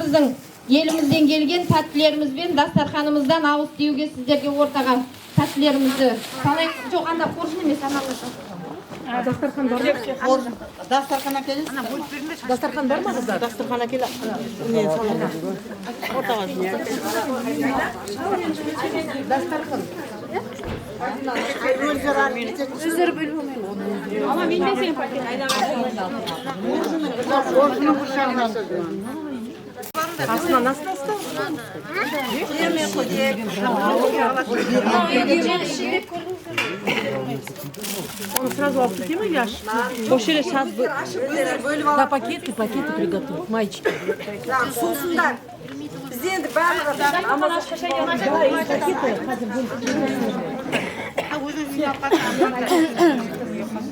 біздің елімізден келген тәттілерімізбен дастарханымыздан ауыз тиюге сіздерге ортаға тәттілерімізді салайық. Жоқ, анда қоржын емес, Дастархан бар ма? Дастархан әкеліңіз. Дастархан бар ма қыздар? Дастархан әкел. Мен саламын. Ортаға. Дастархан. Өздері бөліп алмайды. Ama мен де сен пакет. Қоржыны бұршағына сызған. Астына насты асты? Он сразу алып кете ма или аш? Пошире сейчас да, пакеты приготовь, мальчики. Соусындар. Бізде енді барлығы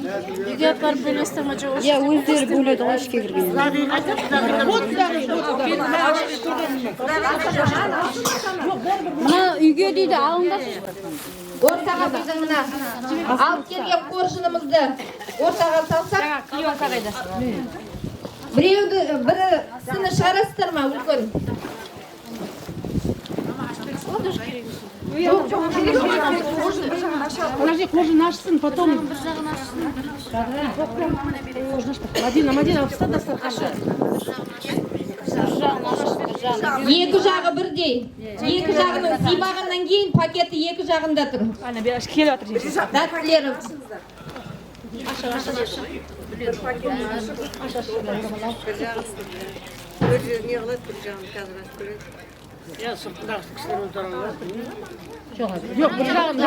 Үйге апарып бөлесің ме жоқ? Иә, өздері бөледі ғой ішке кіргенде. Мына үйге дейді алыңдар. Ортаға біздің мына алып келген қоржынымызды ортаға салсақ, біреуді бірісіні шығарасыздар ма, үлкен? Подожди, кожу ашсын, потом. Мадина, встань дастарханға. Екі жағы бірдей. Екі жағының сипағаннан кейін пакеті екі жағында тұр. Ана, бері келіп жатыр жеңше. Тәттілерім. бір жеріне қылады, бір жағын қазір ашып көреді. Жоқ, бір жағын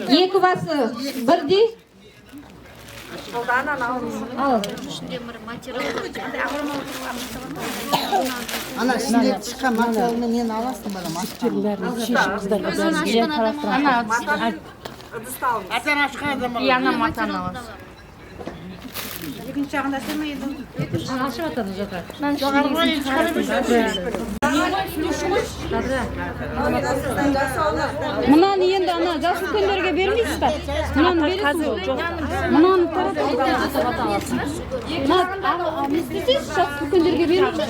Екі басы бірдей. Ана ішінде шыққан материалны мен аласың бала машқаны. Екінші жағында сен ме едің? ашып атады жатыр. Мынаны енді ана жас үлкендерге бермейсіз ба? Мынаны бересіз ғой. Мынаны таратасыз. Не істесеңіз жас үлкендерге бермейсіз.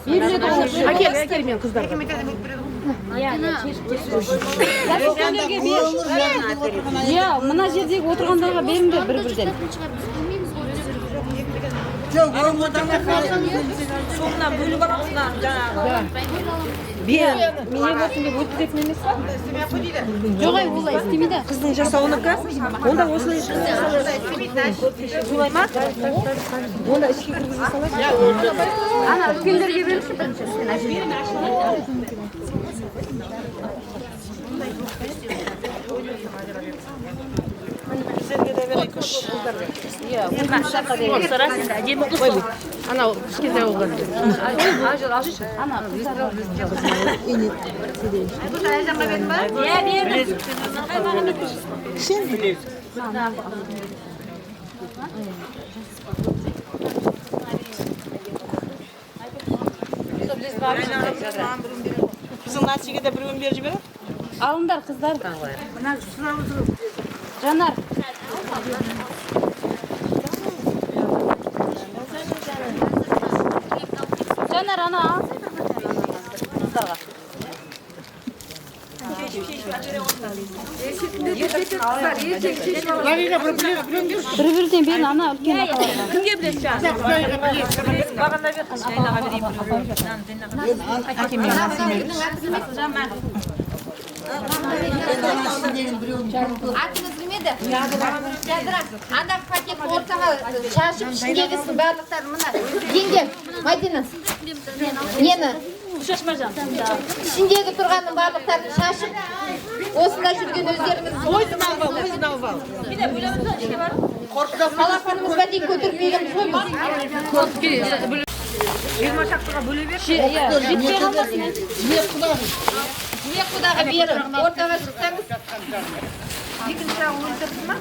Беріледі ғой. Әкел мен қыздарға. Жас үлкендерге бер. Иә, мына жердегі отырғандарға беріңдер бір-бірден. Жоқ, соңынан бөліп арасынан жаңағы. Мен міне болсын деп өткізетін емес па? Жоқ, олай істемейді. Қыздың жасауынікі? Онда осылай солай ма? Онда ішке кіргізе салайық. Ана үлкендерге беріңізші бірінші. Анау кішкентай болған. Ана Қызың насиге де біреуін беріп жібереді? алыңдар қыздар. Жанар. Жанар ана ал. Қыздарға. Bir-birden берін ана үлкен апаларға. Кімге білесіз? Бағана берсін, айнаға берейін. Атыңыз білмеді? Анда пакет ортаға шашып, ішіндегісін барлықтарын мына. Еңгел, Мадина. Нені? Ішіндегі тұрғанның барлықтарын шашып, осында жүрген өздеріңіз. Ойын алып ал. Балапанымызға дейін көтеріп береміз ғой біз. 20 шақтыға бөле бер. Жетпей қалмасын. Не құдаға беріп, ортаға шықсаңыз. Екінші жағы өлтірді ма?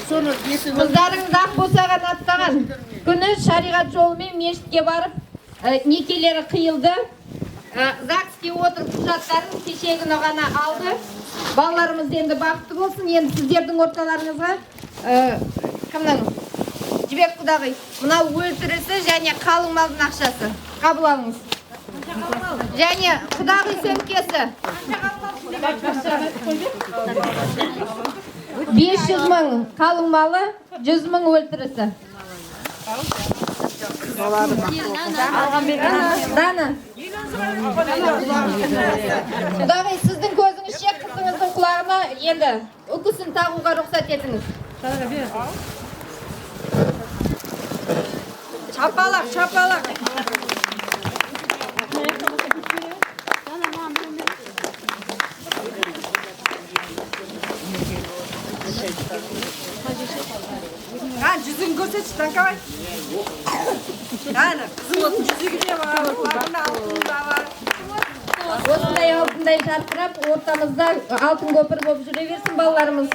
Қыздарыңыз ақ босаған аттаған күні шариғат жолымен мешітке барып, некелері қиылды. ЗАГСке отырып құжаттарын кешегіні ғана алды. Балаларымыз енді бақытты болсын. Енді сіздердің орталарыңызға кімнің? Жібек құдағи. Мынау өлтірісі және қалың малдың ақшасы. Kabul alыңыз. Және құдағи сөмкесі. 500 мың қалың малы, 100 мың өлтірісі. Дана. Құдағи, сіздің көзіңізше қызыңыздың құлағына енді үкісін тағуға рұқсат етіңіз. Çapalak. Cüzün gösterçi tankay. Yani kızım olsun cüzü gidiyor var. Kulağında altında var. Осындай алтындай жарқырап, ортамызда алтын көпір болып жүре берсін балаларымыз.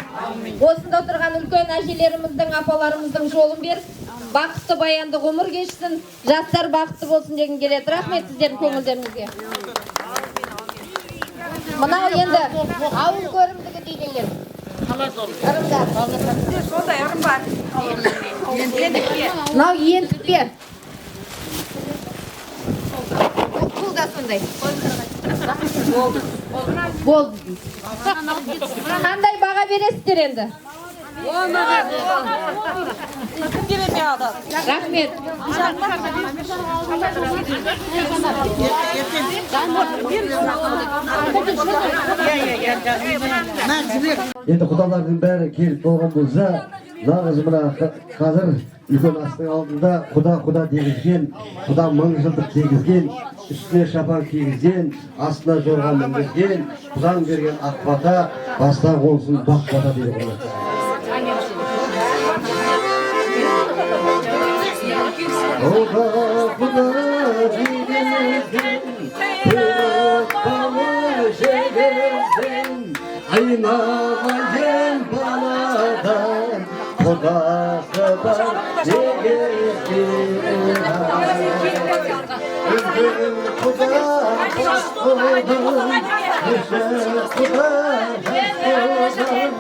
Осында отырған үлкен әжелеріміздің, апаларымыздың жолын беріп, бақытты баянды ғұмыр кешсін, жастар бақытты болсын деген келеді. Рахмет сіздердің көңілдеріңізге. Мынау енді ауыл көрімдігі дейділер. Ырымдар. Сондай ырым бар. Мынау ентікпе. Бұл да сондай. Болды. Қандай баға бересіздер енді? Рахмет. Енді құдалардың бәрі келіп болған болса, нағыз мына қазір үлкен астың алдында құда дегізген, құда 1000 жылдық дегізген, үстіне шапан кигізген, астына жорған мінгізген, құдаң берген ақ бата, бастан қонсын бақ бата дейді ғой. Құда дегізген, бақпалы жегізген, айналайын баладан, құдасы бар дегізген. Үлкен құда бас құдан, кіші құда жас құдан,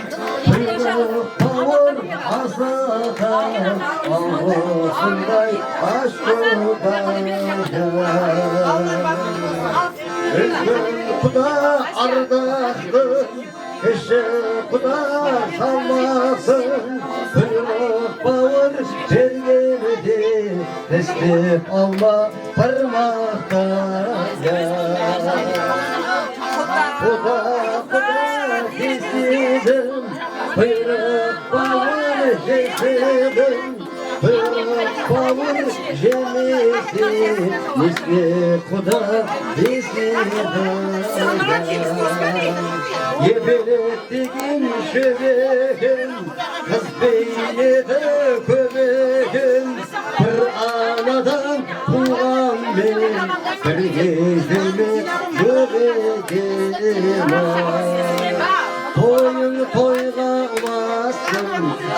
құйрық бауыр азадан, алғысындай аш құдан. Үлкен құда ардақты, кіші құда салмасын, құйрық бауыр жергенде, тістеп алма бармақтан. Құда кеседім, құйрық бауыр жеседім, құйрық бауыр жемесем, несіне құда деседім. Ебелек деген шөбегім, қыз бейнеті көбегім, бір анадан туған мен, бірге жүрмек жөбегім. Тойың тойға ұласын,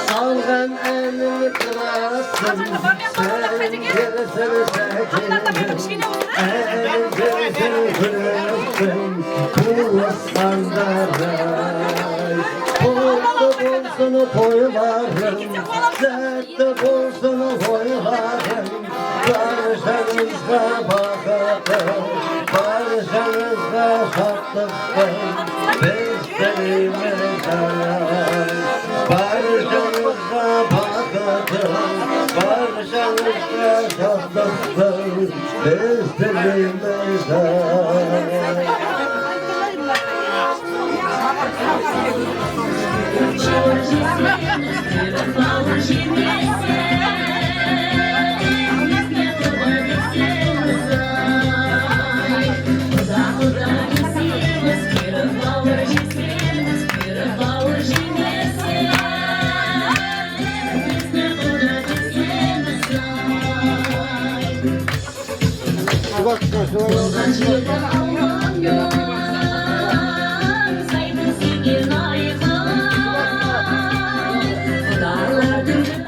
салған әнің қырасың, сән жерсін сәкенім, ән жерсін күресің, туысқандарай. Құтты болсын тойларың, сәтті болсын тойларың, баршаңызға бақытың, баршаңызға шаттықтың, біз тілейміз ай. Баршаңызға бақытың, баршаңызға шаттықтың, біз тілейміз ай.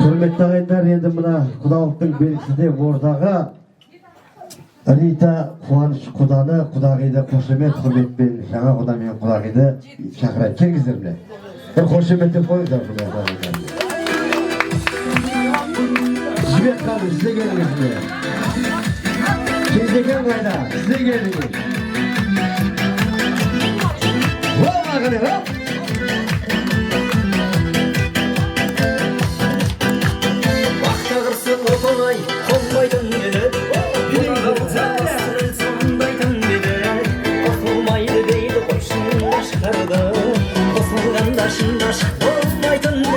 Құрметті ағайындар, енді мына құдалықтың белгісі де ортаға Рита Қуаныш құданы, құдағиды қошемет құрметпен, жаңа құда мен құдағиды шақырайын. Келіңіздер міне. Бір қошемет деп қойыңыздар құрметті ағайындар. Жібек қалды, сізде келіңіз міне. Zeken kayda, size geldik. Hop bakın hop. Vakta kırsın otonay, olmaydın dedi. Yüreğim zahsırıl sondaydın dedi. Olmaydı deydi, koşun aşkardı. Osmanlı'dan daşın aşk olmaydın dedi.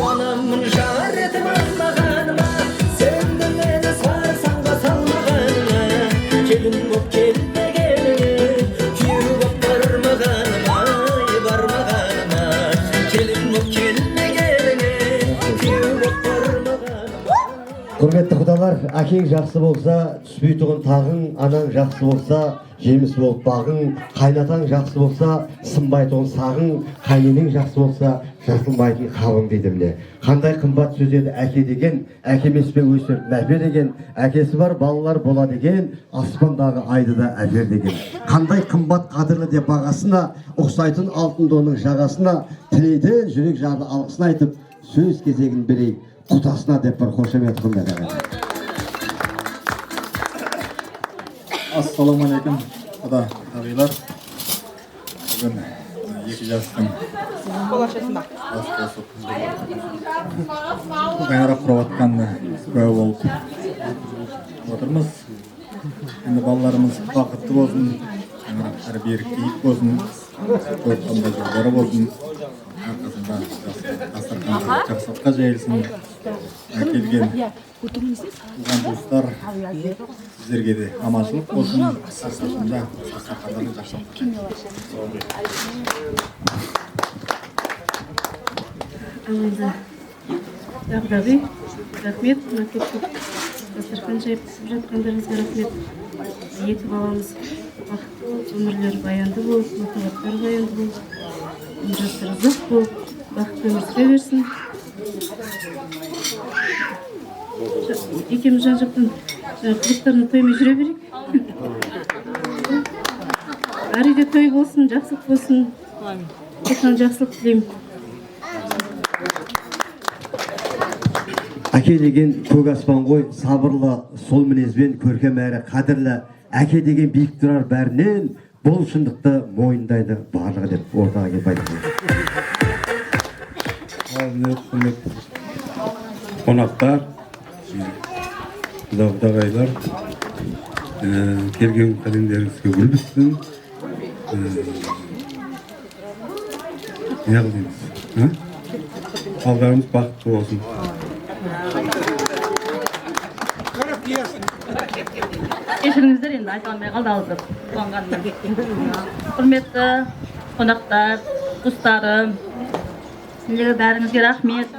Anamın şaharetim almağanıma, sevdim beni sarsan da salmağanıma. Gelin bop gelme gelini, kuyruğu bop barmağanıma, barmağanıma. Gelin bop gelme gelini, kuyruğu bop barmağanıma. Құрметті құдалар, әкең жақсы болса, түспейтұғын тағың, анаң жақсы болса, жеміс болып бағың, қайнатаң жақсы болса, сынбайтұғын сағың, қайненең жақсы болса, жасылмайтын қабың дейді міне. Қандай қымбат сөз еді әке деген, әкемеспен өсір мәпе деген, әкесі бар балалар бола деген, аспандағы айды да әпер деген. Қандай қымбат қадірлі деп бағасына, ұқсайтын алтын доның жағасына, тілейді жүрек жарды алғысын айтып, сөз кезегін берейік. Құтасына деп бір қошемет құрмет. Ассалаумағалейкум, құда ағайлар. Бүгін екі жастың бас қосып қайрап құрап жатқанына куә болып отырмыз. Енді балаларымыз бақытты болсын, әрі берік биік болсын, көп қандай жолдары болсын. Арқасында дастарханда жақсылыққа жайылсын. Келген туған туыстар сіздерге де аманшылық болсын. Арқасында дастархандарда жақсылыққа Алайда дағдарый, рахмет, мына көп дастархан жайып жатқандарыңызға рахмет. Екі баламыз бақытты болып, өмірлері баянды болып, махаббаттары баянды болып, жастары ұзақ болып, бақытты өмір сүре берсін. Екеуміз жан-жақтан қызықтарына тоймай жүре берейік. Әр үйде той болсын, жақсылық болсын. Осыған жақсылық тілеймін. Әке деген көк аспан ғой, сабырлы, сол мінезбен көркем әрі қадірлі. Әке деген биік тұрар бәрінен, бұл шындықты мойындайды барлығы деп ортаға келіп айтты. Қонақтар, құда-құдағайлар, келген қадамдарыңызға гүл бітсін. Не қылдыңыз? Балдарымыз бақытты болсын. Кешіріңіздер, енді айта алмай қалды алып қуанғанымнан. Құрметті қонақтар, достарым, сіздерге бәріңізге рахмет.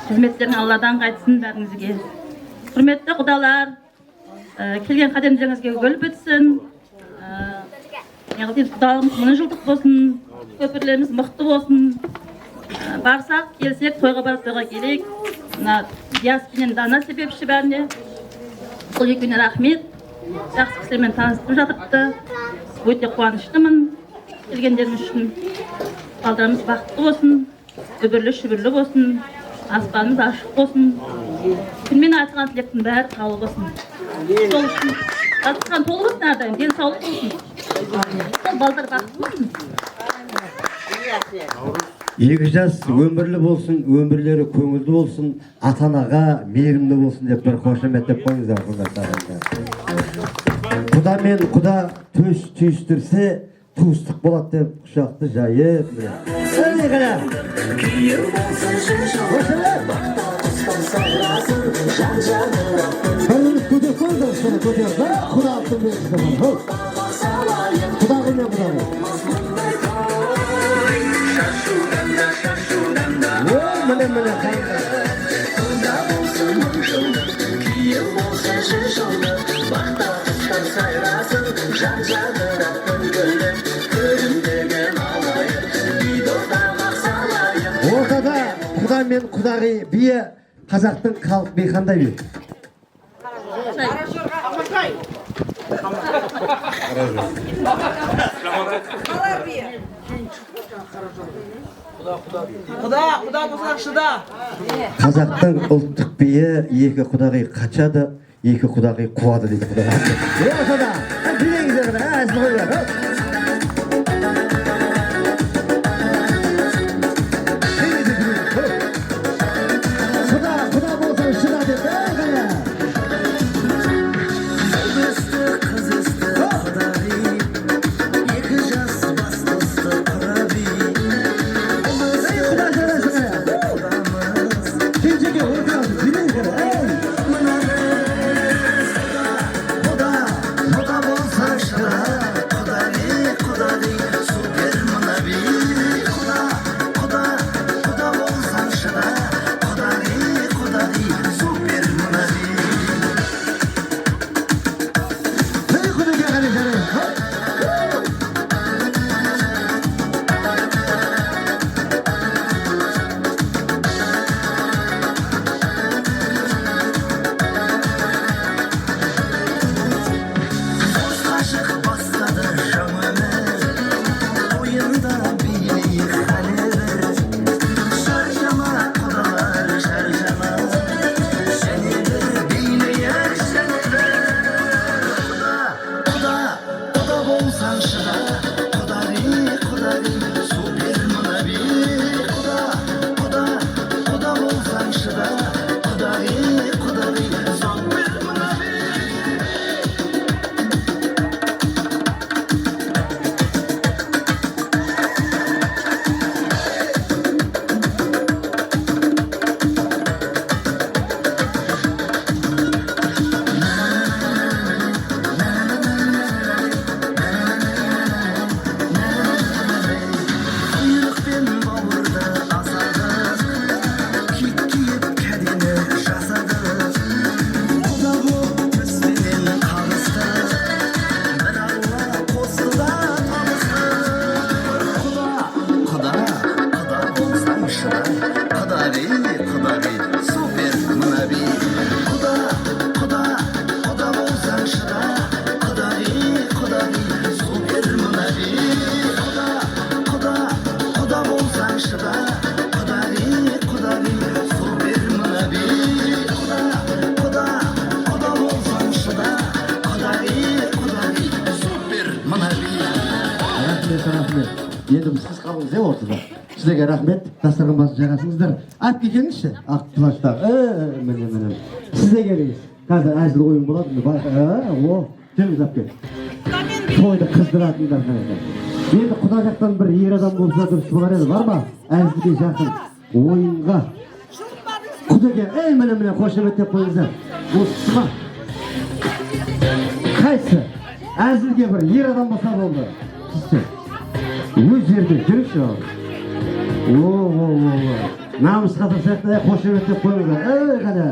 Қызметтерің Алладан қайтсын бәріңізге. Құрметті құдалар, келген қадамдарыңызға гүл бітсін. Құдалығымыз 1000 жылдық болсын, көпірлеріміз мықты болсын. Барсақ, келсек, тойға барып тойға келейік. Диас пенен Дана себепші бәріне. Бұл екеуіне рахмет. Жақсы кісілермен таныстырып жатырыпты. Өте қуаныштымын келгендеріңіз үшін. Балдарымыз бақытты болсын, үбірлі-шүбірлі болсын, аспанымыз ашық болсын. Күнмен айтылған тілектің бәрі қабыл болсын. Сол үшін дастархан толы болсын әрдайым, денсаулық болсын. Сол балдар бақытты болсын. Екі жас өмірлі болсын, өмірлері көңілді болсын, ата-анаға мейірімді болсын деп бір қошеметтеп қойыңыздар. Құда мен құда төс түйістірсе, туыстық болады деп құшақты жайып. Әне қана! Біріңіз көтер қойыңыздар, соны көтерді. Құда аттың беріңіздер. Құда қоймен құда қой. Міне қайында. Ортада құда мен құдағи бие қазақтың халық би қандай би? Құда болсақ шыда. Қазақтың ұлттық биі екі құдағи қачады, екі құдағи қуады дейді құдағи. Осыда, билеңіздер ғана, әзіл қойлар. Құда болсаң шыда деп, ғана. Енді сіз қалыңыз ортада. Сіздерге рахмет. Дастархан басын жағасыңыздар. Алып келіңізші. Ақ плаштар. Міне. Сіз де келіңіз. Қазір әзіл ойын болады. Келіңіз алып кел. Тойды қыздыратындар. Енді құда жақтан бір ер адам болса дұрыс болар еді. Бар ма? Әзілге жақын ойынға. Құдаге, міне қошеметтеп қойыңыздар. Осы ма? Қайсы? Әзілге бір ер адам болса болды. Сізсі. Өз жерде жүрікші ал. Намыс қатыр сияқты қошеметтеп қойыңыздар. Қане.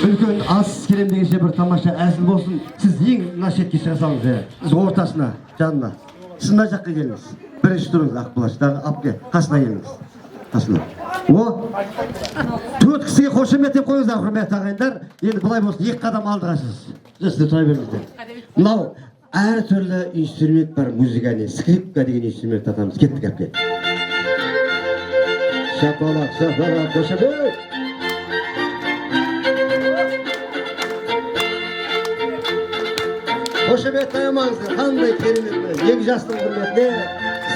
Үлкен ас келем дегенше бір тамаша әзіл болсын. Сіз ең мына шетке шығасаңыз, сіз ортасына, жанына. Сіз мына жаққа келіңіз. Бірінші тұрыңыз ақ плаштағы апке, қасына келіңіз. Қасына. Төрт кісіге қошеметтеп қойыңыздар, құрметті ағайындар. Енді бұлай болсын, екі қадам алдығасыз. Сіздер тұра беріңіздер. Мынау әр түрлі инструмент бар, музыканы, скрипка деген инструмент атамыз. Кеттік әпке. Шапалақ, қошемет. Қошемет таямаңыздар, қандай керемет. Екі жастың құрметіне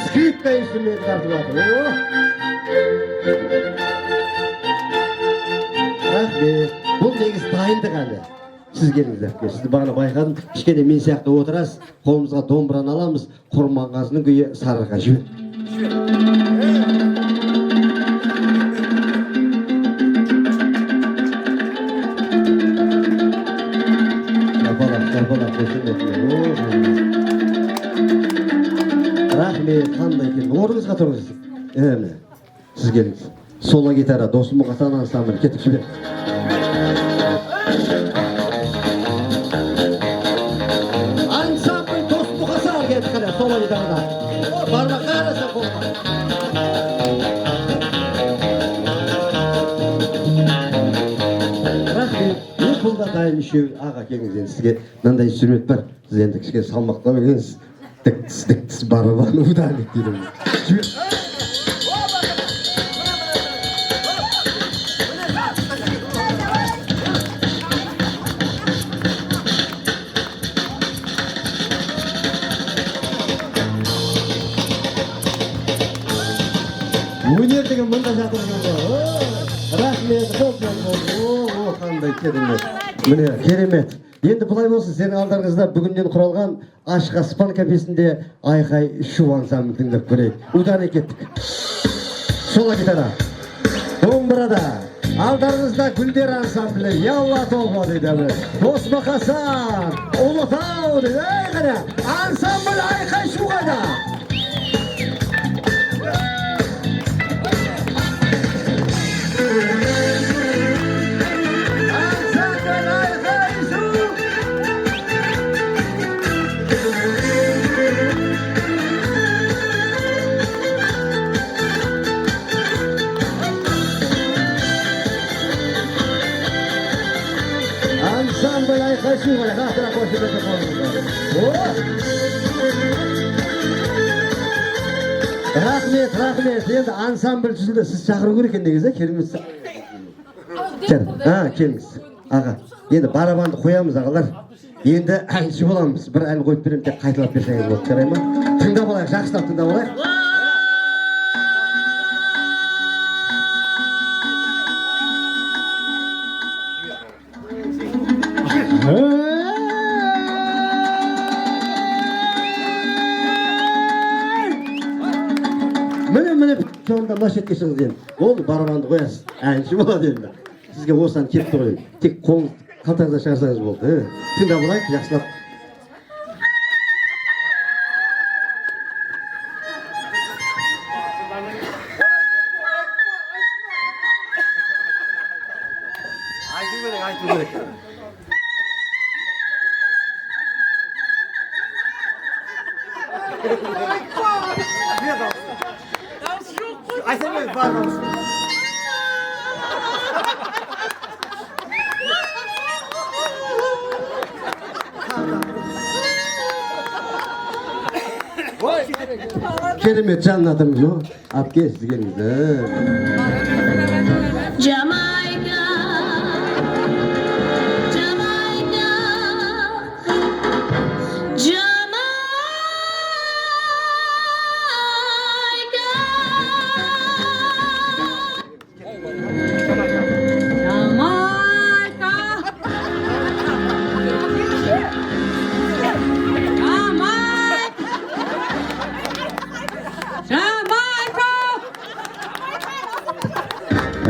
скрипка инструмент тартып жатыр. Рахмет. Бұл негіз дайындық әлі. Сіз келіңіздер. Сізді бағана байқадым. Кішкене мен сияқты отырасыз. Қолымызға домбыраны аламыз. Құрманғазының күйі Сарыға жібер. Рахмет, қандай екен. Орныңызға тұрыңыз. Сіз келіңіз. Соло гитара, досым мұқасан ансамбль. Кетіп жібер. Ансамбль досым мұқасан кетіп қана. Соло гитарада. Барма қараса қолға. Рахмет. Бұл да дайын үшеу аға келіңіз. Сізге мынандай инструмент бар. Сіз енді кішкене салмақтап екенсіз. tık baraban udanik dedim. Өнер деген мында жатыр екен. Рахмет, қандай керемет. Міне, керемет. Енді бұлай болсын, сенің алдарыңызда бүгіннен құралған Ашық Аспан кафесінде айқай шу ансамблін тыңдап көрейік. Удан кеттік. Сола гитара. Домбырада. Алдарыңызда Гүлдер ансамблі, Ялла толға дейді. Досмақасан, Ұлытау дейді. Қара, ансамбль айқай шу қайда. Ансамбль айқай шу қайда. Қақтыра қосып Рахмет. Енді ансамбль жүзілді. Сіз шақыру керек екен негізі, келіңіз. Келіңіз. Аға, енді барабанды қоямыз ағалар. Енді әнші боламыз. Бір ән қойып беремін, тек қайталап берсеңіз болды. Жарай ма? Тыңдап алайық, жақсылап тыңдап алайық. Міне, сонда мына шетке шығыз енді. Ол барабанды қоясыз, әнші болады енді. Сізге осыдан кетті ғой. Тек қолыңыз қалтаңыздан шығарсаңыз болды. Тыңдап алайық, жақсылап. Айту керек. Kerime canladım yo. Abge sizgeniz. Jamaica, Jamaica,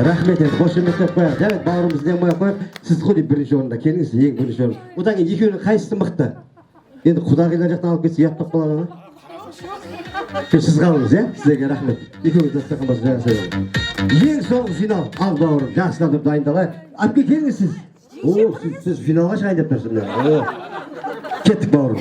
Rahmet et, qo'shimcha qo'yaq. Jarayt, bag'rimizni ham qo'yaq. Siz xuddi birinchi o'rinda keldingiz, eng birinchi o'rin. Undan keyin ikkovini qaysisi mixdi? Endi Xudoylar yoqdan olib ketsa, yotib qoladimi? Siz qaldingiz, ya? Sizlarga rahmat. Ikkovingiz dasturxon bosib qo'yasiz. Eng so'nggi final. Al bag'rim, yaxshilab deb tayinlab. Olib keldingiz siz. Siz finalga chiqayin deb turibsizlar. Ketdik bag'rim.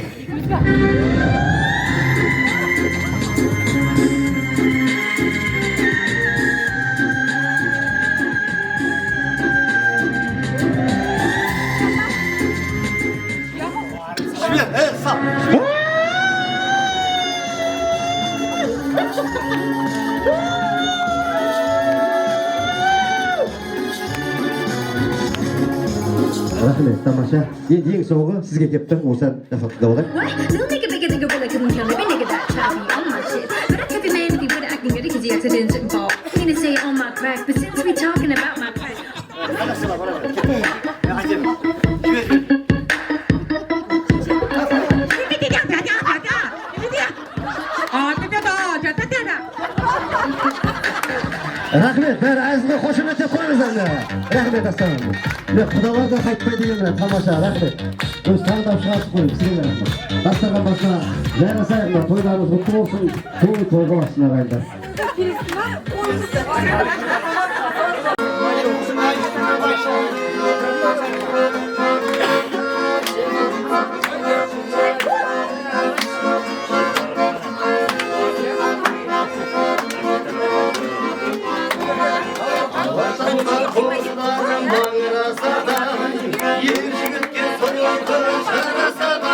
Rahmet, tamasha. Eng so'g'i sizga kelibdi. O'sha dafa qilib Don't make a bigger than a bullet couldn't kill me. Nigga that choppy on my shit. But I kept it man if you would acting good because the accidents involved. I mean to say on my crack, but since we talking about my crack. Rahmet, ben ağzına hoşuma yapıyoruz anne. Rahmet aslanım. Ve Xudolardan qaytmaydi deganlar, tomosha, rahmet. O'z tandab chiqarib qo'ying, sizga rahmat. Dasturxon boshqa yarasaylar, to'ylarimiz qutlug' bo'lsin. To'y bo'lsinlar ayda. Yer jigitga so'rab qarasa da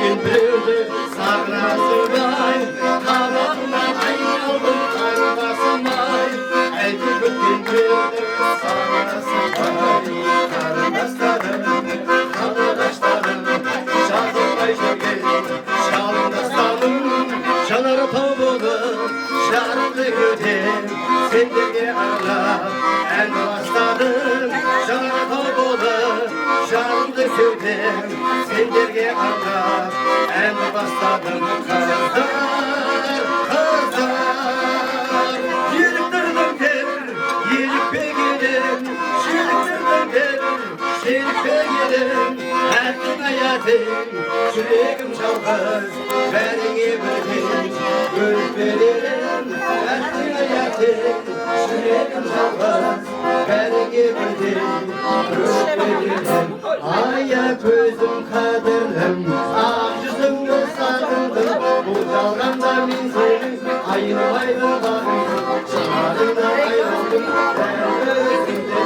bitken birini sağlasınay Tabağından ayaldım kardeşimay Elbet bitken birini sağlasınay Kardeşlerim, kardeşlerim Şarkıpay şöyle şaldastanım Şanarı tavuğu şarkı güdem Sendirge ağlar en başladım Şanarı tavuğu şarkı güdem Sendirge ağlar en başladım Kızlar, kızlar Yürüktürdüm der, yürük begirim Şiriktirdim der, şirik begirim Erkin hayatım, yüreğim çalgız Beni bildim, gülüp veririm Erkin hayatım, yüreğim çalgız Beni bildim, gülüp veririm Aya gözüm kadirlim, ah yüzümü sarıldım Bu dalganda min seni, ayırmaydım bari Çınarına ayrıldım, ben gözümde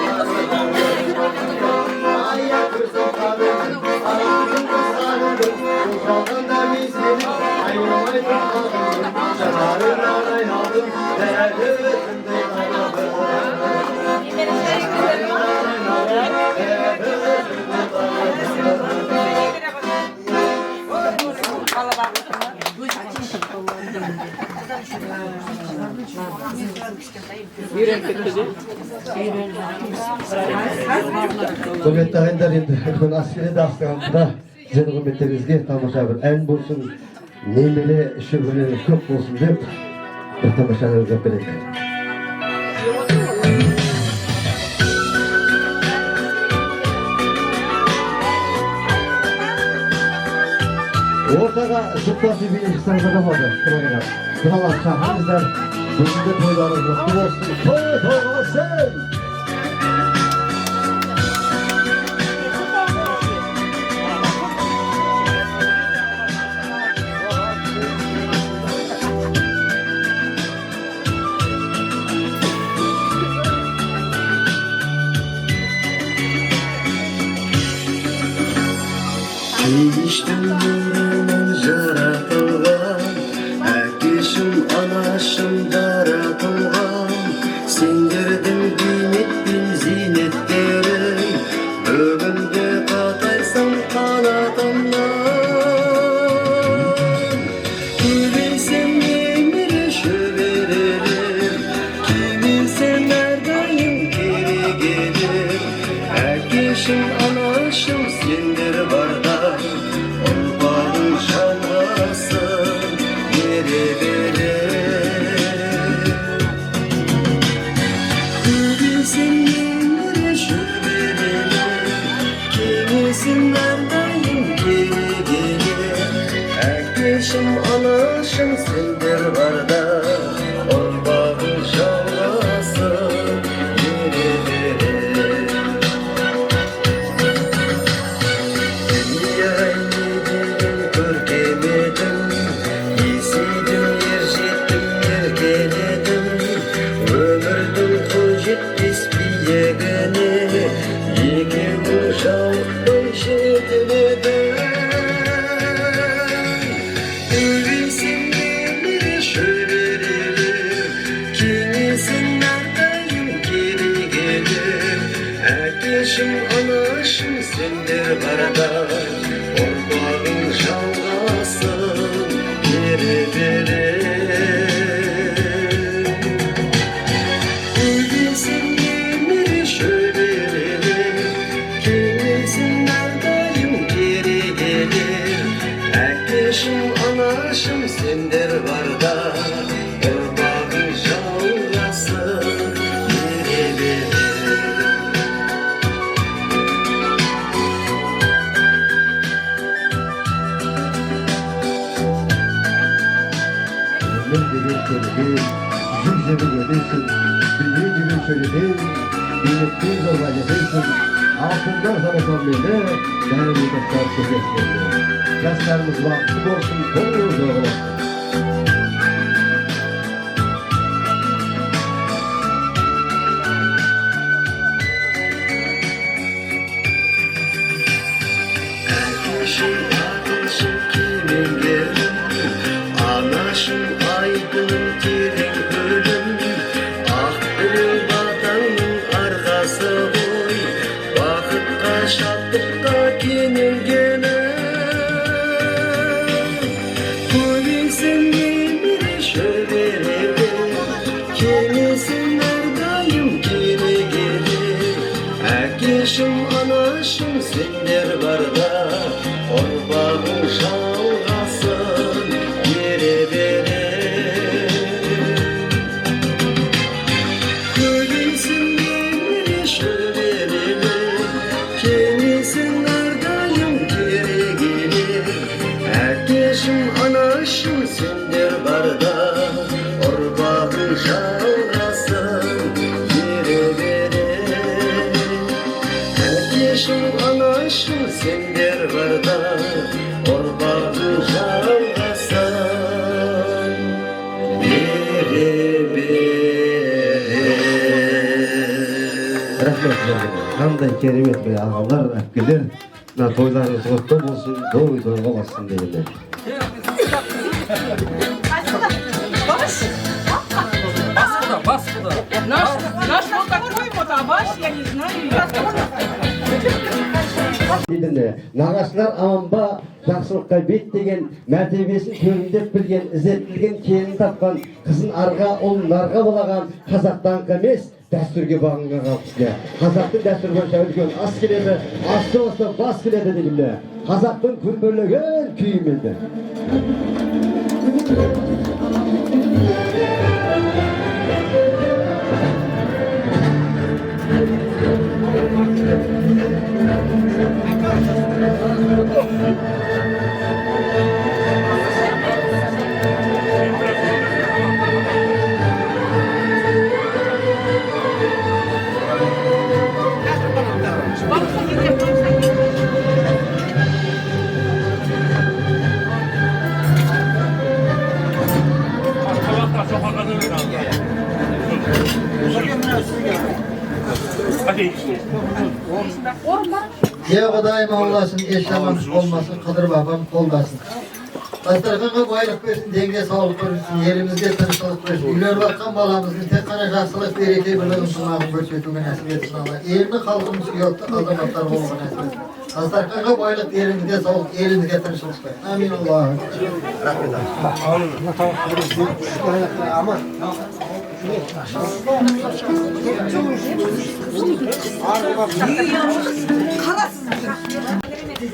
Aya gözüm kadirlim, ah yüzümü sarıldım Bu dalganda min seni, ayırmaydım bari Çınarına ayrıldım, ben gözümde Құрметті ағайындар, енді үлкен әскери дастанда сіздің құрметтеріңізге тамаша бір ән болсын, немеле шөбелері көп болсын деп бір тамаша ән өргіп берейік. Ортаға жұптасы билеуші саңғадамады, құрағыға. Құдалар шақырыңыздар, бүгінгі тойларыңыз мықты болсын, той болсын! Değiştim nurunun yaratılgan Erkeşim anaşım yaratılgan Sendirdim binettin zinetlerim Bölümde kataysam kanatımdan Gülüysem yemire şöverelim Kiminsen neredeyim geri gelir Erkeşim anaşım sendir barda Olmanın şanlasın yere verir Gülüysem yemire şöverelim Kiminsin neredeyim geri gelir Erkeşim anaşım sendir barda Olmanın şanlasın yere verir Erkeşim anaşım sendir barada Ormanın şalgasın yere verir Gülüysem yemiri şöverelim Kimisin neredeyim geri gelir Erkeşim anaşım sendir barda Ormanın şalgasın yere verir Söyledim, yüzümü görürsün, bildiğin gibi söyledim, birlikte zorlayacaksın, altından sana sormayla, değerli dostlar sözleşmeli. Yaşlarımız vakti olsun, doğru olsun. Erkeşim, şatlıkka kenilgene Koybilsin demiri şöyle Kemisin erdayım kemi gelir Erkeşim anaşım senler var da Orbağın şalgasın yere verir Koybilsin demiri şöyle Kemisin erdayım geri gelir Erkeşim anaşım senler var da Orbağın şalgasın yere verir Erkeşim anaşım senler var da Orbağın şalgasın yere verir Qanday keremet be ağalar, әпкелер, мына тойларыңыз құтты болсын, той-тойға бассын дегендер. Наш вот такой вот, а ваш, я не знаю. Nағашылар аманба, жақсылыққа бет деген, мәртебесін төріндеп білген, ізеттілген келін тапқан, қызын арға, ұлын нарға болаған қазақтан емес, дәстүрге бағынға қалыпты. Қазақтың дәстүр бойынша үлкен ас келеді, асты бас келеді дегенде. Қазақтың күнбірлеген күйімеді. Ya Kudayım Allah'sın, eşlamamış olmasın, Kadir babam oldasın. Dastarkana bayrak versin, denge sağlık versin, yerimizde tınışlılık versin. Üler bakkan balamızın tek kana жақсылық bereke birliğin sunağın görçetüğüne nasip etsin Allah. Elini halkımız yoktu, azamatlar olma nasip etsin. Dastarkana bayrak yerimizde sağlık, elimizde tınışlılık versin. Amin Allah'ım.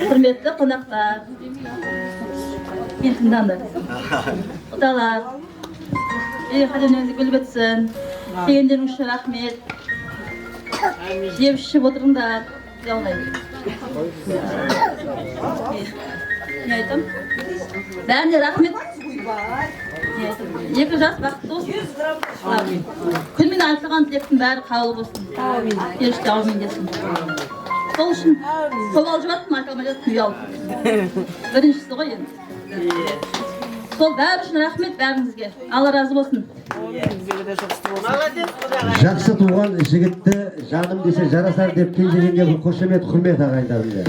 Құрметті қонақтар, мен тыңдаңдар. Құдалар, қадіріңізді біліп өтсін. Келгендеріңіз үшін рахмет. Жеп ішіп отырыңдар. Не айтам? Бәріне рахмет. Екі жас бақытты болсын. Күнмен айтылған тілектің бәрі қабыл болсын. Періште аумин десін. Сол үшін қобалжып жаттым, айтылмай жаттым, ұялып. Біріншісі ғой енді. Сол бәрі үшін рахмет бәріңізге. Алла разы болсын. Жақсы туған жігітті жаным десе жарасар деп келгенге бұл қошемет, құрмет ағайындарымды.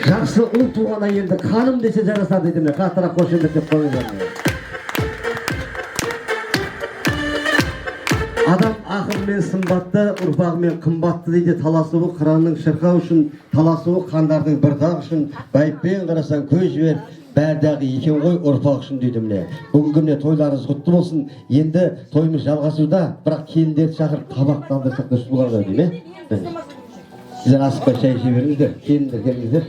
Жақсы ұл туған әйелді қаным десе жарасар дейді. Қаттырақ қошемет деп қойыңдар. Адам ақылмен сымбатты, ұрпағымен қымбатты дейді. Таласуы қыранның шырқау үшін, таласуы қандардың біртақ үшін, байыппен қарасаң көз жібер, бәрдағы екен ғой ұрпақ үшін дейді міне. Бүгінгі тойларыңыз құтты болсын. Енді тойымыз жалғасуда, бірақ келіндерді шақырып табақ талдырсақ та сұлғар да дейді ме? Сіздер асықпай шай іше беріңіздер, келіндер келіңіздер.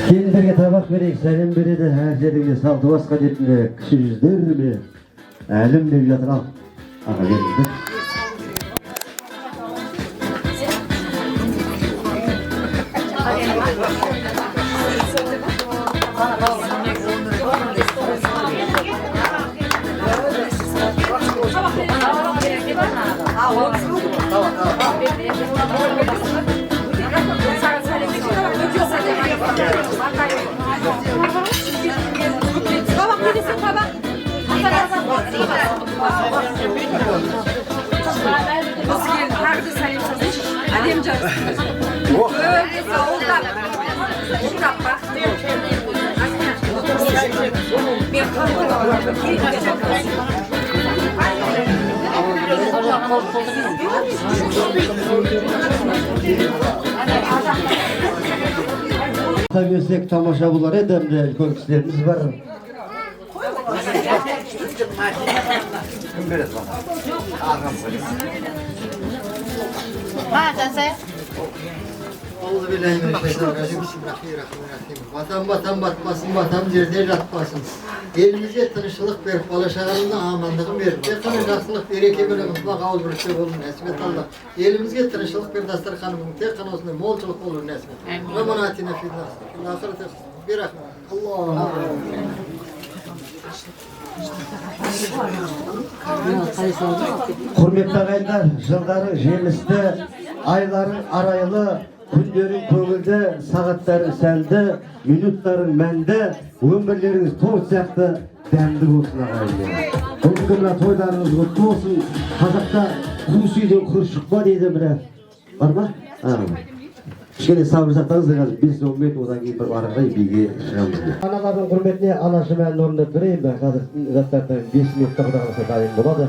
Келіндерге табақ берейік, сәлем береді, әр жеріңде салты басқа детінде кіші жүздер ме? Әлім деп жатыр, ал. Аға келіңіздер. Tabii tamaşa bular edemde ulkan kişilerimiz var. Ha, sen. Euzubillahimineşşeytanirracim. Bismillahirrahmanirrahim. Vatan batmasın, vatan yerde yatmasın. Elimizde tınışılık verip, balaşağlarında amanlığın verip, yakını жақсылық береке bölümümüz, bağa ol bir olun nesip et Allah. Elimizde tınışılık bir dastarkanımın, tek kanasında molçuluk olur nesip et. Rabbana atina fil ahirete bir rahmet. Allah'a Hürmetli ağaylar, жылдары жемісті, айларын арайлы, күндерің көңілді, сағаттарың сәнді, минуттарың мәнді, өмірлеріңіз той сияқты дәмді болсын ағайындар. Бұл күні тойларыңыз құтты болсын. Қазақта қуыс үйден құр шықпа дейді міне. Бар ма? Кішкене сабыр сақтаңыздар, қазір 5-10 минут одан кейін бір арағай биге шығамыз. Аналардың құрметіне анашы мәнін орындап берейін бе? Қазір заттардан 5 минутта құда қаласа дайын болады.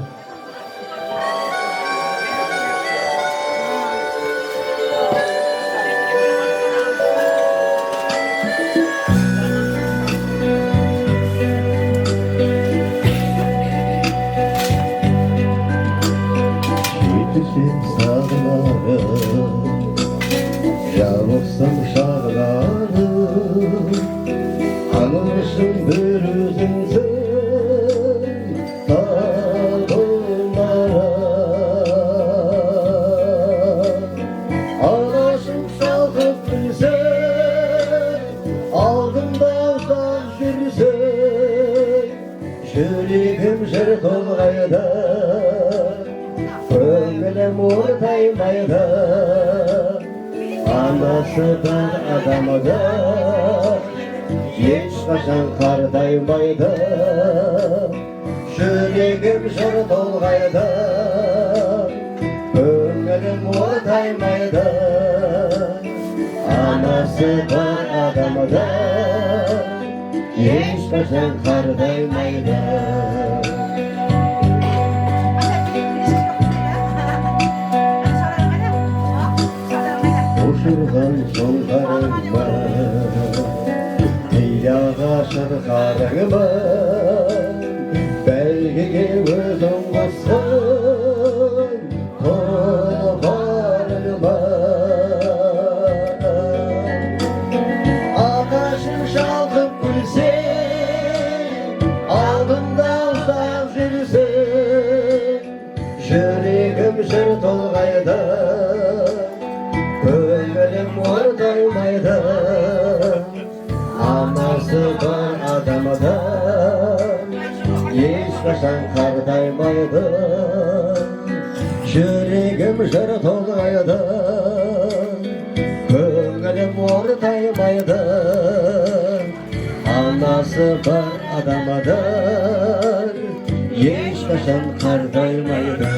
Yavruksam şağları Anılmışım bir üzüntü Dağıllara Anaşım salkıp bilse Aldımda uzak sürse Şürüküm şert olgayda Ömrüm ortaymayda Anasıdan adamada Hiç kaşan kardaymaydı Şürегім жыр толғайды Көңілім ортаймайды Anasыдан adamada Hiç kaşan kardaymaydı Uçurgan sonlarıma Yağaşır karıma Belki özüm basın Toparıma Ağaçım şalkıp gülsün Aldımda uzak sürsün Şürегім жыр толғайды Көңілім ортаймайды Anası var adamadan Hiç kaşan kardaymaydı Şürегім жыр толғайды Көңілім ортаймайды Anası var adamadan Hiç kaşan kardaymaydı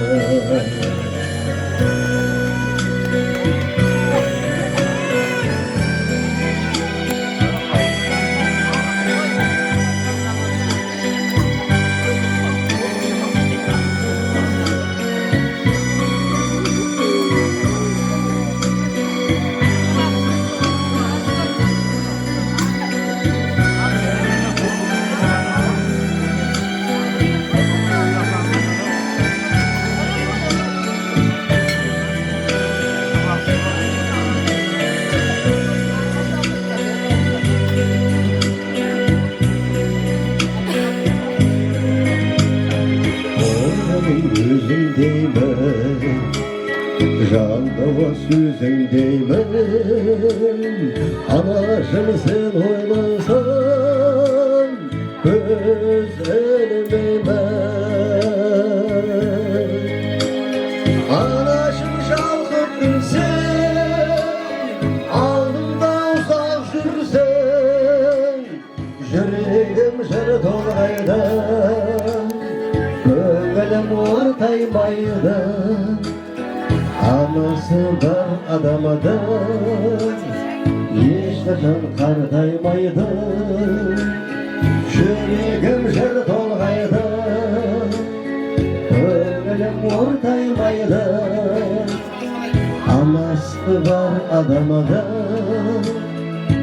Жандава сөзіңдеймін Анашым сен ойласам Көз ілмеймін Анашым шалқып күлсен Алдымда ұзақ жүрсен Жүрегім жыр толғайды Көңілім ортаймайды Anası var adamadan Hiç kaşan kardaymaydı Şürегім жыр толғайды Көңілім ortaymaydı. Anası var adamadı,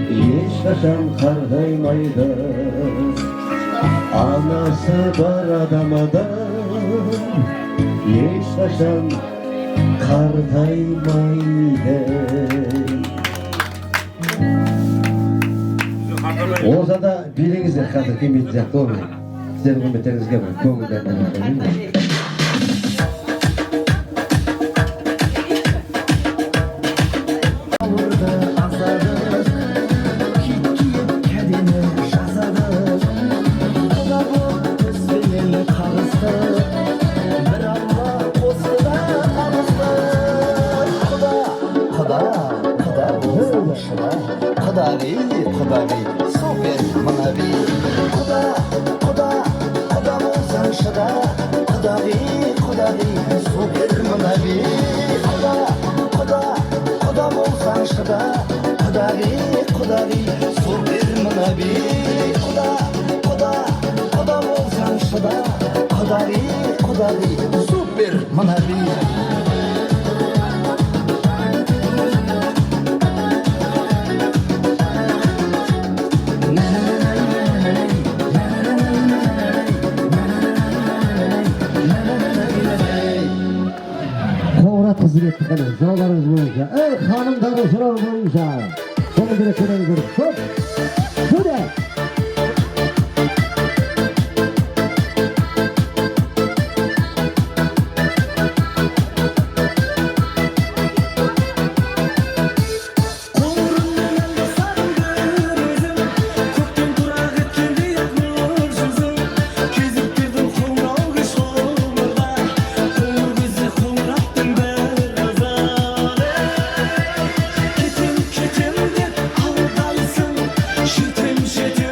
hiç kaşan kardaymaydı. Anası var adamadı, hiç kaşan kardaymaydı. Olsa da bilinizdir kadar kim bitecek doğru. Sizlerin hürmetlerinizge var. Köngülden değil mi? Super manavi. Kovrat kızı ettik hani, sıralarınız boyunca. Hanımların sıraları boyunca. Sonu bir kere görüp, hop! Bu da! Şetim şetim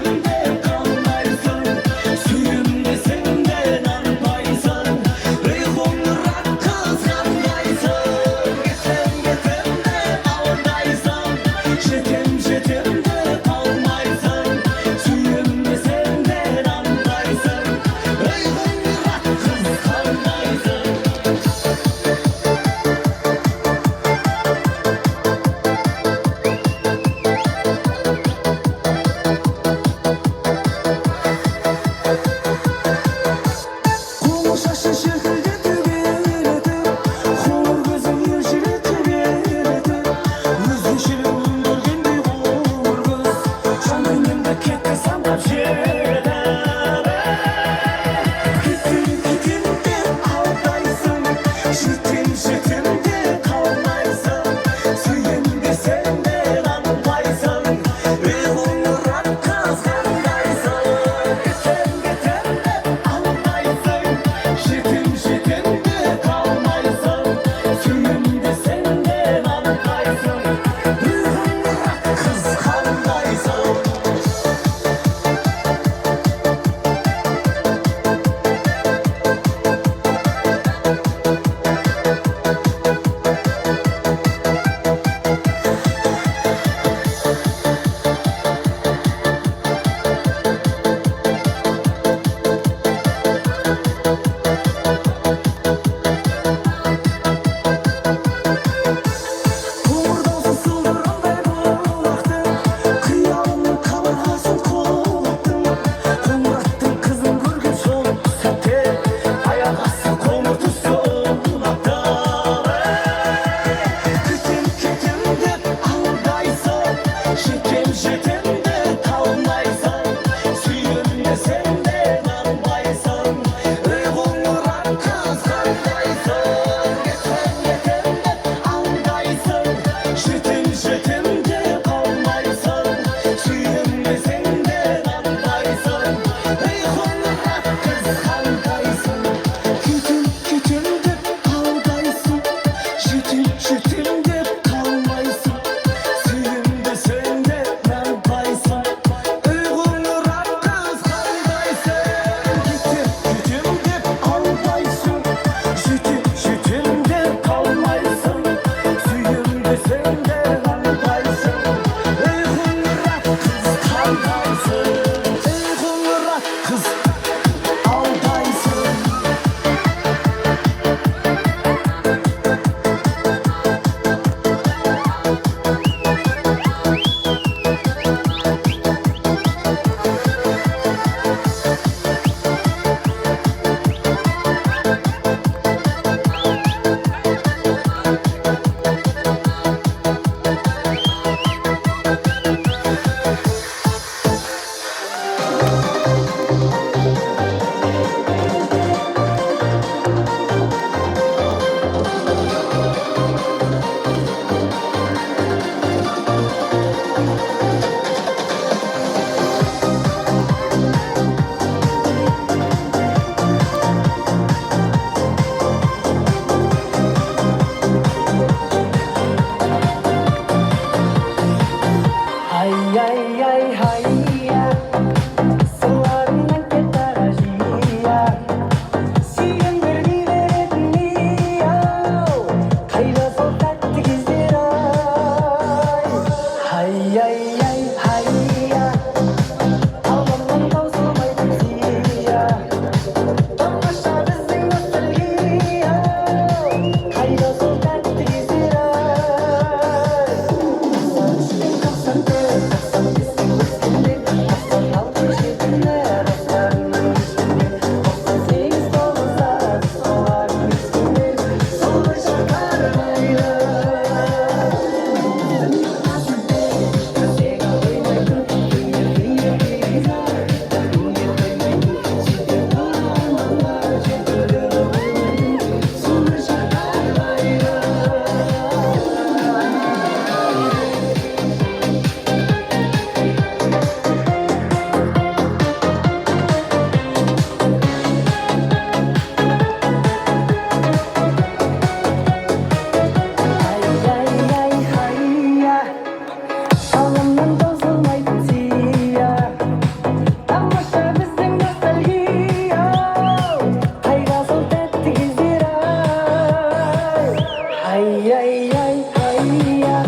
Ay ay ay ay ya.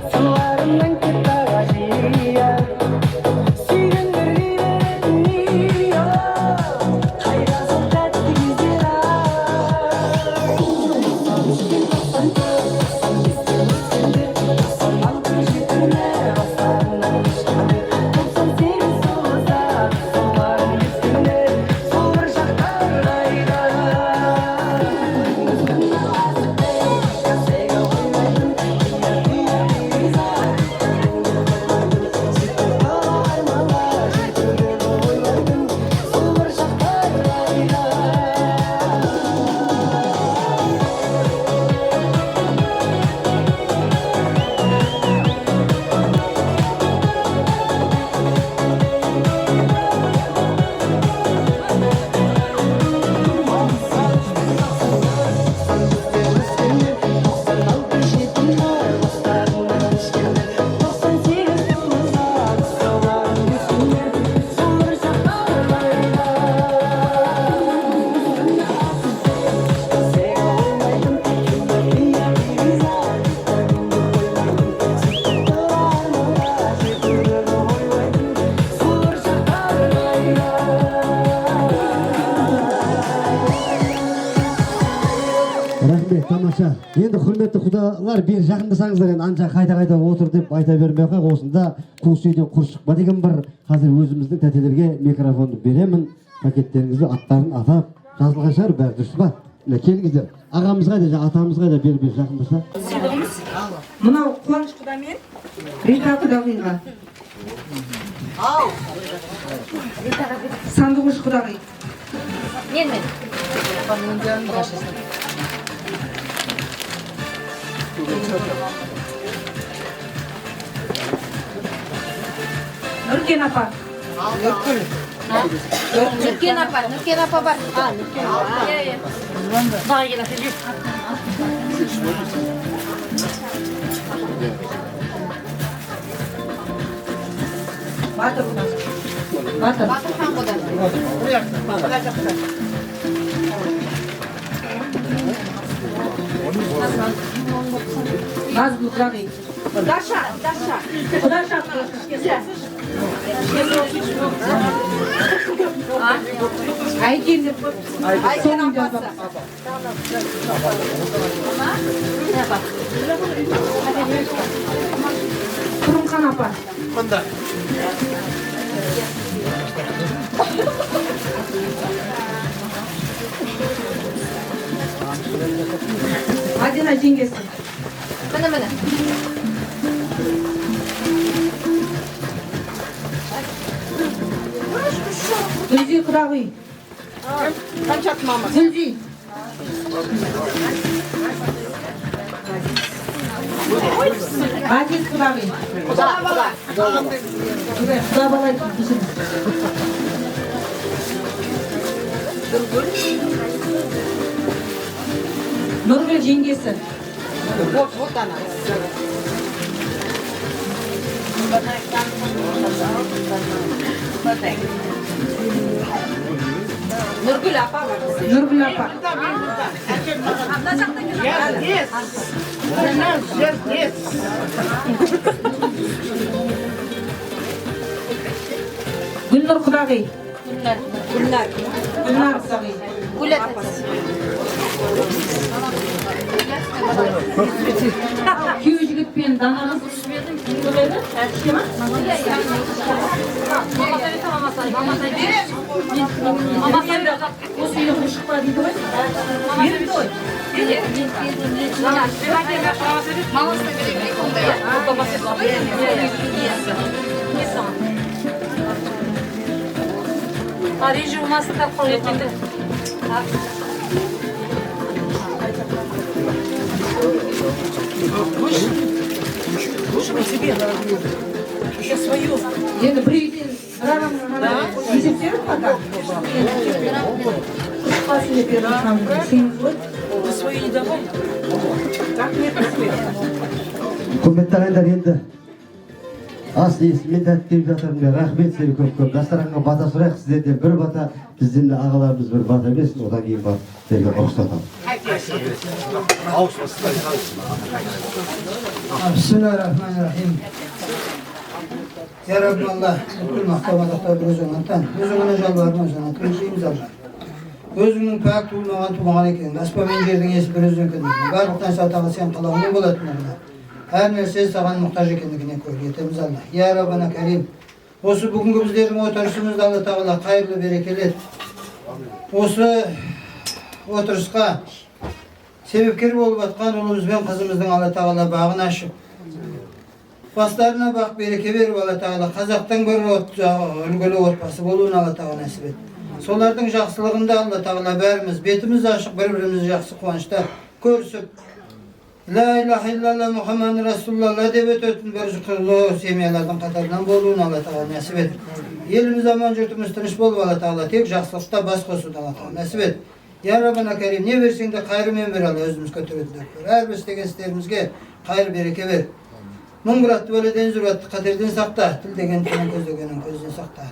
Sularından kita jia. Sigan berliya. Hayra sokat dizira. Рахмет, тамаша. Енді құрметті құдалар, бері жақындасаңыздар, енді анша қайта отыр деп айта бермей ақ, осында қуыс үйден құр шықпа деген бар. Қазір өзіміздің тәтелерге микрофонды беремін. Пакеттеріңізді аттарын атап жазылған шығар, бәрі дұрыс па? Міне келіңіздер. Ағамыз қайда, атамыз қайда, бері жақындаса. Мынау Қуаныш құда мен Рита құдағиға. Сандуғыш құдағи. Нұркен апа. Нүркен апа бар. Батыр құдағи. Батыр. Батырхан құда. Назгүл құдағи. Даша. Айкен деп соның жазып. Құрымхан апа. Адина жеңгесі. Міне. Зүлзи құдағи. Зүлзи. Азиз құдағи. Құда бала. Құда бала кешіріңіз. Нұргүл жеңгесі. Вот она. Нұргүл апа бар. Нұргүл апа. Гүлнұр құдағи. Гүлнар құдағи. Күйеу жігіт пен данағыз ұшып едім. Күйеу еді? Әшке ма? Мамасай осы үйде құр шықпа дейді ғой. Берді ғой. Режим у нас такой екенді. Енді бір үйден есептері қата? Қысқасыне берді сеніз ғой? Свои үйде ғой? Рахмет. Құрметті ағайындар, енді Aslı ismi tətdib жатырмын. Рахмет сізге көп-көп. Дастарханға бата сұрайық сіздерден бір бата, біздің де ағаларымыз бір бата берсін, одан кейін барып сіздерге рұқсат Bismillahirrahmanirrahim. Ya Rabbi Allah, bütün mahkamalıkta bir özününden, özününe жалбарым özününden, özünüz Allah. Özünün pak tuğulmağın tuğulmağın eken, aspa men жердің есі бір өзün кендігіне, барлықтан сатағы сен қалауымен болатынлығына, әр нәрсе саған мұқтаж екендігіне көр етеміз Allah. Ya Rabbana Karim, осы бүгінгі біздердің отырысымызды Алла Тағала қайырлы берекелет. Осы отырысқа себепкер болып атқан ұлымыз бен қызымыздың Алла Тағала бағын ашып, бастарына бақ береке беріп Алла Тағала қазақтың бір үлгілі отбасы болуын Алла Тағала нәсіп ет. Солардың жақсылығында Алла Тағала бәріміз бетіміз ашық, бір-бірімізді жақсы қуанышта көрісіп, La ilahe illallah Muhammed Resulullah деп өтетін бір жұқырлы семьялардың қатарынан болуын Алла Тағала нәсіп ет. Еліміз аман, жұртымыз тыныш болып Алла Тағала тек жақсылықта бас қосуды Алла Тағала нәсіп ет. Ya Rabbana Karim, не берсең де қайырымен бер Алла, өзіміз көтеретіндер көр. Әрбір істеген істерімізге қайыр береке бер. Мың бір атты бәледен зұратты қатерден сақта, тіл деген тілін көздегенін көзден сақта.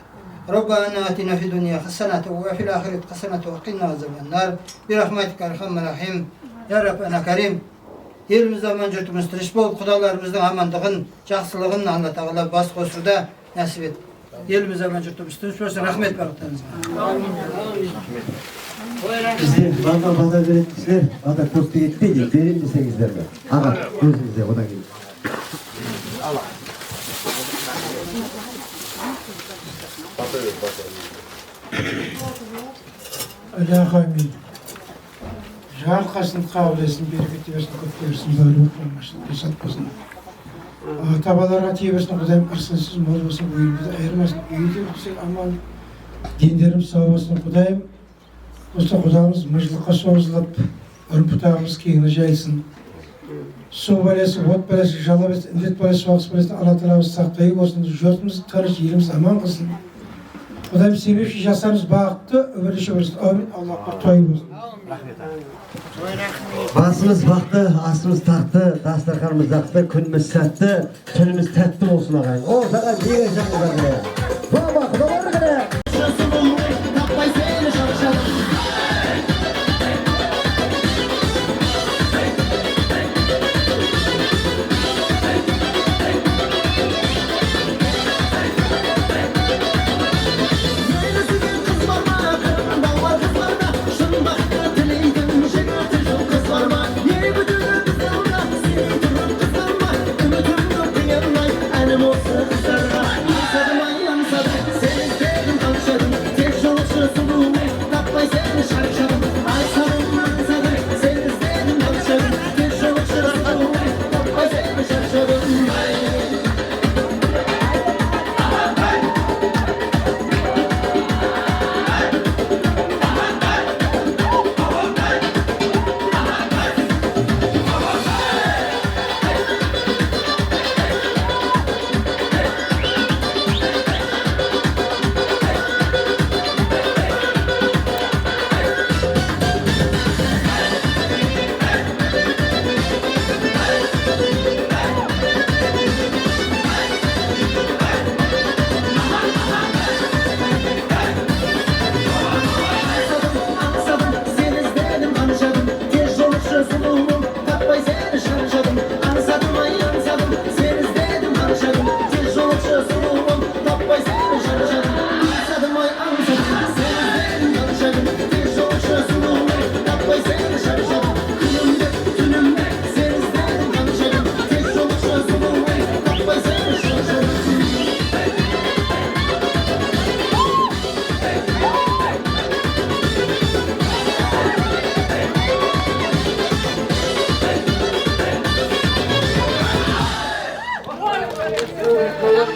ربنا آتنا في الدنيا حسنة وفي الآخرة حسنة وقنا عذاب النار برحمتك أرحم الراحمين يا ربنا كريم. Еліміз аман, жұртымыз тыныш болып, құдаларымыздың амандығын, жақсылығын Алла Тағала бас қосуда нәсіп ет. Еліміз аман, жұртымыз тыныш болсын. Рахмет барлықтарыңызға. Бізде бата беретсіздер, бата көпті кетпейді, берем десеңіздер ме? Аға, өзіңізде, одан кейін. Аллахамин. Жарқасын қабыл етсін, берекет берсін, көп берсін, бәрі оқырмашын, бесат болсын. Табаларға тиебесін, Құдайым ырсынсыз мол болсын, ойымызды айырмасын, үйде өтсек аман, дендеріміз сау болсын, Құдайым. Осы Құдамыз мұжлыққа созылып, ұрпытағымыз кеңіне жайылсын. Су бәлесі, от бәлесі, жала бәлесі, індет бәлесі, соғыс бәлесі, Алла Тағала сақтайы болсын, жұртымыз тыныш, еліміз аман қылсын. Құдайым себепші жасарымыз бақытты, өмірліші болсын. Амин. Аллах тойы болсын. Басымыз бақты, асымыз тақты, дастарханымыз ақты, күніміз сәтті, түніміз тәтті болсын ағайын. О, саған деген жаңыздар кірі. Баба, құдалар кірі.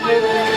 Thank you.